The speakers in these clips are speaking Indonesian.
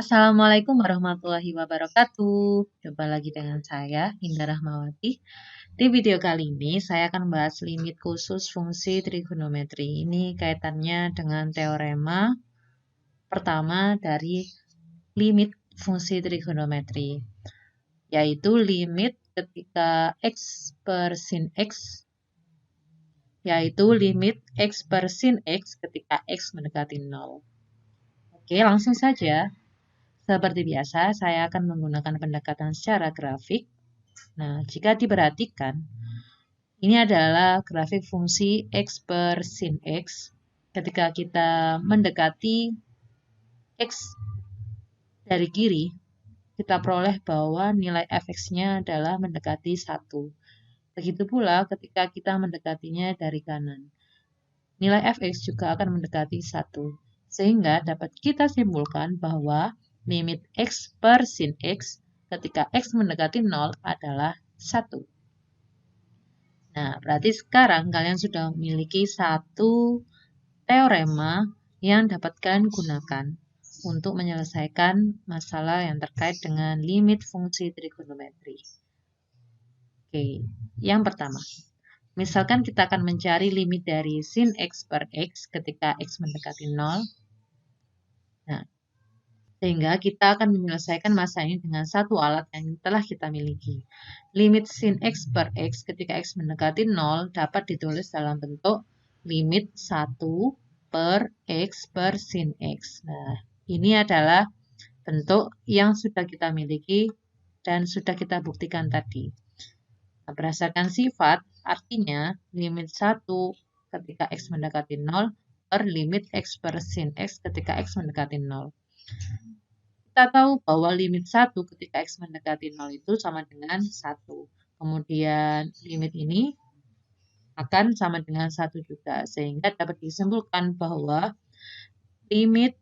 Assalamualaikum warahmatullahi wabarakatuh. Jumpa lagi dengan saya, Indah Rahmawati. Di video kali ini, saya akan membahas limit khusus fungsi trigonometri. Ini kaitannya dengan teorema pertama dari limit fungsi trigonometri, yaitu limit ketika x per sin x, yaitu limit x per sin x ketika x mendekati 0. Oke, langsung saja. Seperti biasa, saya akan menggunakan pendekatan secara grafik. Nah, jika diperhatikan, ini adalah grafik fungsi x per sin x. Ketika kita mendekati x dari kiri, kita peroleh bahwa nilai fx-nya adalah mendekati 1. Begitu pula ketika kita mendekatinya dari kanan. Nilai fx juga akan mendekati 1. Sehingga dapat kita simpulkan bahwa limit x per sin x ketika x mendekati 0 adalah 1. Nah, berarti sekarang kalian sudah memiliki satu teorema yang dapat kalian gunakan untuk menyelesaikan masalah yang terkait dengan limit fungsi trigonometri. Oke, yang pertama. Misalkan kita akan mencari limit dari sin x per x ketika x mendekati 0. Nah, sehingga kita akan menyelesaikan masalah ini dengan satu alat yang telah kita miliki. Limit sin x per x ketika x mendekati 0 dapat ditulis dalam bentuk limit 1 per x per sin x. Nah, ini adalah bentuk yang sudah kita miliki dan sudah kita buktikan tadi. Nah, berdasarkan sifat, artinya limit 1 ketika x mendekati 0 per limit x per sin x ketika x mendekati 0. Kita tahu bahwa limit 1 ketika x mendekati 0 itu sama dengan 1. Kemudian limit ini akan sama dengan 1 juga. Sehingga dapat disimpulkan bahwa limit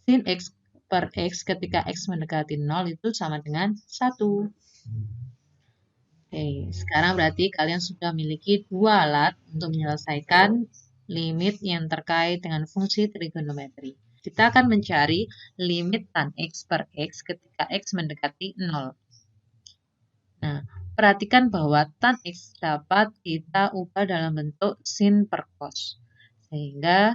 sin x per x ketika x mendekati 0 itu sama dengan 1. Oke, sekarang berarti kalian sudah memiliki dua alat untuk menyelesaikan limit yang terkait dengan fungsi trigonometri. Kita akan mencari limit tan x per x ketika x mendekati 0. Nah, perhatikan bahwa tan x dapat kita ubah dalam bentuk sin per cos. Sehingga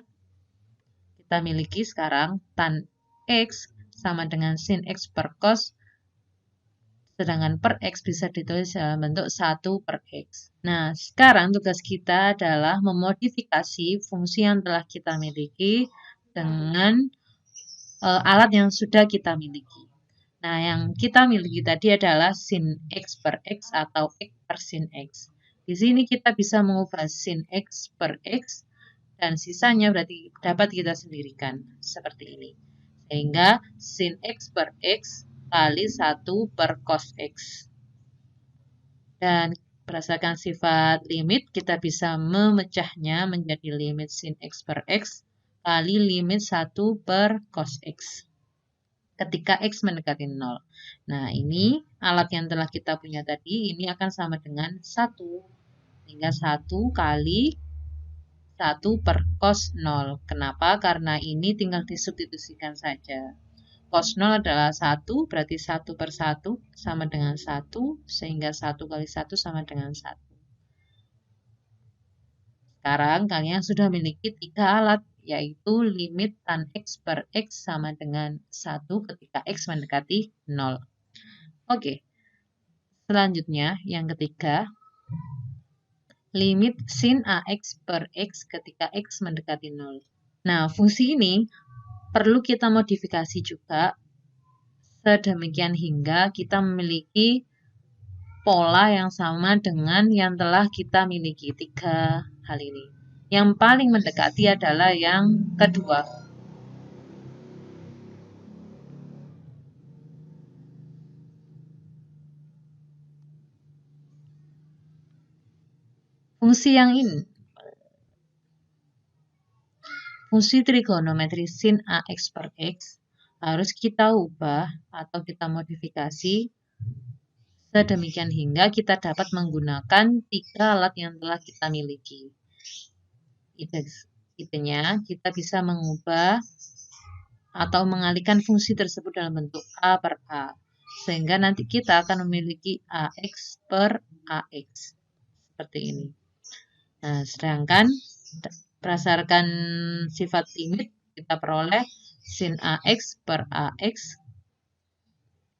kita miliki sekarang tan x sama dengan sin x per cos, sedangkan per x bisa ditulis dalam bentuk 1 per x. Nah, sekarang tugas kita adalah memodifikasi fungsi yang telah kita miliki dengan alat yang sudah kita miliki. Nah, yang kita miliki tadi adalah sin x per x atau x per sin x. Di sini kita bisa mengubah sin x per x dan sisanya berarti dapat kita sendirikan seperti ini. Sehingga sin x per x kali 1 per cos x. Dan berdasarkan sifat limit, kita bisa memecahnya menjadi limit sin x per x kali limit 1 per cos x ketika x mendekati 0. Nah, ini alat yang telah kita punya tadi, ini akan sama dengan 1. Hingga 1 kali 1 per cos 0. Kenapa? Karena ini tinggal disubstitusikan saja. Cos 0 adalah 1, berarti 1 per 1 sama dengan 1, sehingga 1 kali 1 sama dengan 1. Sekarang kalian sudah memiliki 3 alat, yaitu limit tan x per x sama dengan 1 ketika x mendekati 0. Oke, selanjutnya yang ketiga, limit sin ax per x ketika x mendekati 0. Nah, fungsi ini perlu kita modifikasi juga sedemikian hingga kita memiliki pola yang sama dengan yang telah kita miliki. 3 hal ini. Yang paling mendekati adalah yang kedua. Fungsi yang ini, fungsi trigonometri sin ax per x, harus kita ubah atau kita modifikasi sedemikian hingga kita dapat menggunakan 3 alat yang telah kita miliki. Idenya, kita bisa mengubah atau mengalihkan fungsi tersebut dalam bentuk A per A. Sehingga nanti kita akan memiliki AX per AX. Seperti ini. Nah, sedangkan berdasarkan sifat limit, kita peroleh sin AX per AX.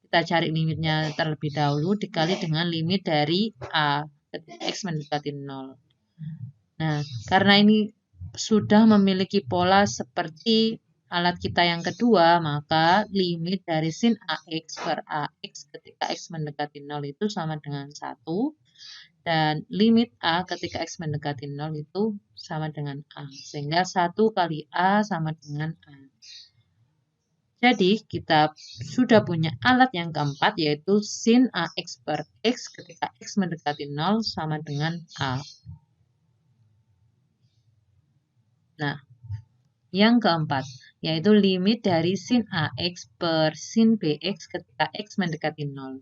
Kita cari limitnya terlebih dahulu dikali dengan limit dari A ketika X mendekati 0. Nah, karena ini sudah memiliki pola seperti alat kita yang kedua, maka limit dari sin AX per AX ketika X mendekati 0 itu sama dengan 1. Dan limit A ketika X mendekati 0 itu sama dengan A. Sehingga 1 kali A sama dengan A. Jadi, kita sudah punya alat yang keempat, yaitu sin AX per X ketika X mendekati 0 sama dengan A. Nah, yang keempat, yaitu limit dari sin AX per sin BX ketika X mendekati 0.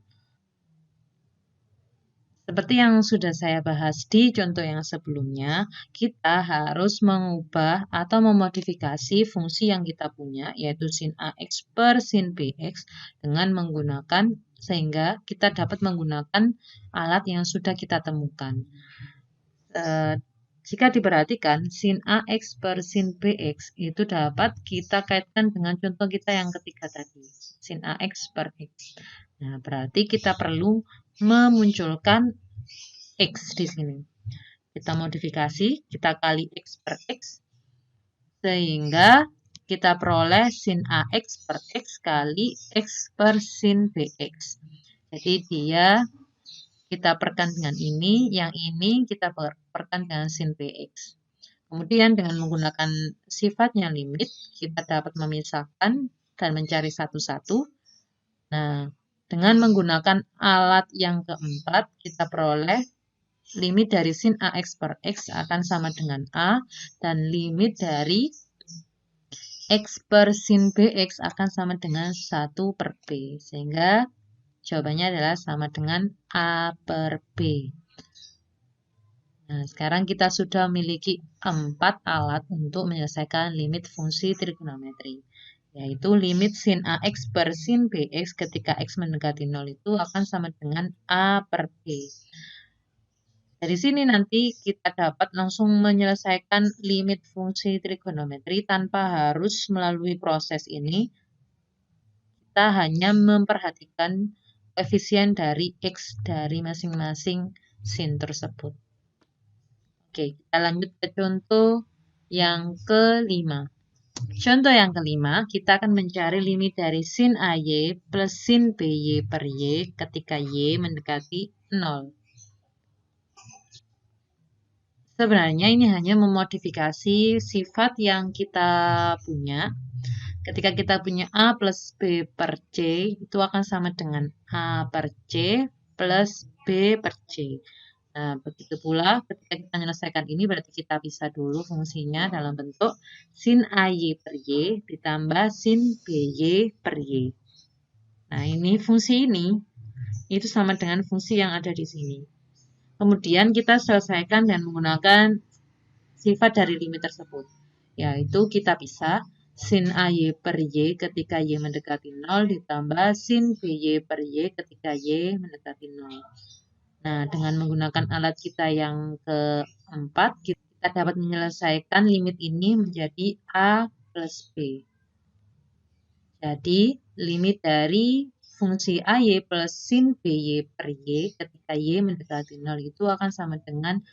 Seperti yang sudah saya bahas di contoh yang sebelumnya, kita harus mengubah atau memodifikasi fungsi yang kita punya, yaitu sin AX per sin BX, dengan menggunakan, sehingga kita dapat menggunakan alat yang sudah kita temukan. Jika diperhatikan, sin AX per sin BX itu dapat kita kaitkan dengan contoh kita yang ketiga tadi, sin AX per X. Nah, berarti kita perlu memunculkan X di sini. Kita modifikasi, kita kali X per X, sehingga kita peroleh sin AX per X kali X per sin BX. Jadi dia kita perkan dengan ini, yang ini kita perkan dengan sin BX. Kemudian dengan menggunakan sifatnya limit, kita dapat memisahkan dan mencari satu-satu. Nah, dengan menggunakan alat yang keempat, kita peroleh limit dari sin AX per X akan sama dengan A, dan limit dari X per sin BX akan sama dengan 1 per B. Sehingga jawabannya adalah sama dengan A per B. Nah, sekarang kita sudah memiliki 4 alat untuk menyelesaikan limit fungsi trigonometri, yaitu limit sin AX per sin BX ketika X mendekati 0 itu akan sama dengan A per B. Dari sini nanti kita dapat langsung menyelesaikan limit fungsi trigonometri tanpa harus melalui proses ini. Kita hanya memperhatikan koefisien dari X dari masing-masing sin tersebut. Oke, kita lanjut ke contoh yang kelima. Contoh yang kelima, kita akan mencari limit dari sin AY plus sin BY per Y ketika Y mendekati 0. Sebenarnya ini hanya memodifikasi sifat yang kita punya. Ketika kita punya A plus B per C, itu akan sama dengan A per C plus B per C. Nah, begitu pula ketika kita menyelesaikan ini, berarti kita bisa dulu fungsinya dalam bentuk sin AY per Y ditambah sin BY per Y. Nah, ini fungsi ini, itu sama dengan fungsi yang ada di sini. Kemudian kita selesaikan dan menggunakan sifat dari limit tersebut, yaitu kita bisa sin AY per Y ketika Y mendekati 0 ditambah sin BY per Y ketika Y mendekati 0. Nah, dengan menggunakan alat kita yang keempat, kita dapat menyelesaikan limit ini menjadi A plus B. Jadi, limit dari fungsi AY plus sin BY per Y ketika Y mendekati 0 itu akan sama dengan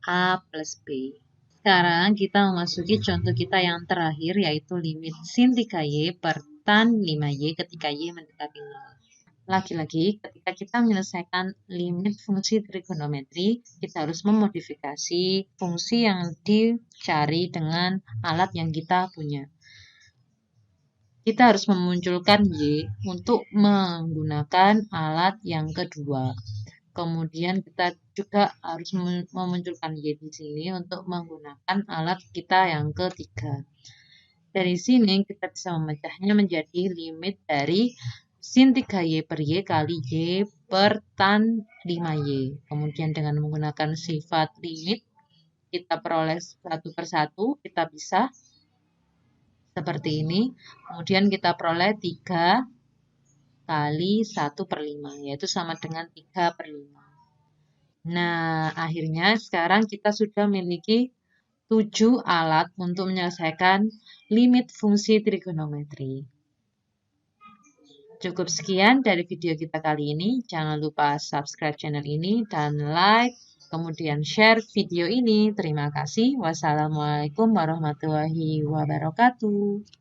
A plus B. Sekarang kita memasuki contoh kita yang terakhir, yaitu limit sin 3Y per tan 5Y ketika Y mendekati 0. Lagi-lagi, ketika kita menyelesaikan limit fungsi trigonometri, kita harus memodifikasi fungsi yang dicari dengan alat yang kita punya. Kita harus memunculkan Y untuk menggunakan alat yang kedua. Kemudian kita juga harus memunculkan Y di sini untuk menggunakan alat kita yang ketiga. Dari sini kita bisa memecahnya menjadi limit dari sin 3Y per Y kali Y per tan 5Y. Kemudian dengan menggunakan sifat limit, kita peroleh satu per satu, kita bisa seperti ini. Kemudian kita peroleh 3 kali 1/5, yaitu sama dengan 3/5. Nah, akhirnya sekarang kita sudah memiliki 7 alat untuk menyelesaikan limit fungsi trigonometri. Cukup sekian dari video kita kali ini. Jangan lupa subscribe channel ini dan like, kemudian share video ini. Terima kasih. Wassalamualaikum warahmatullahi wabarakatuh.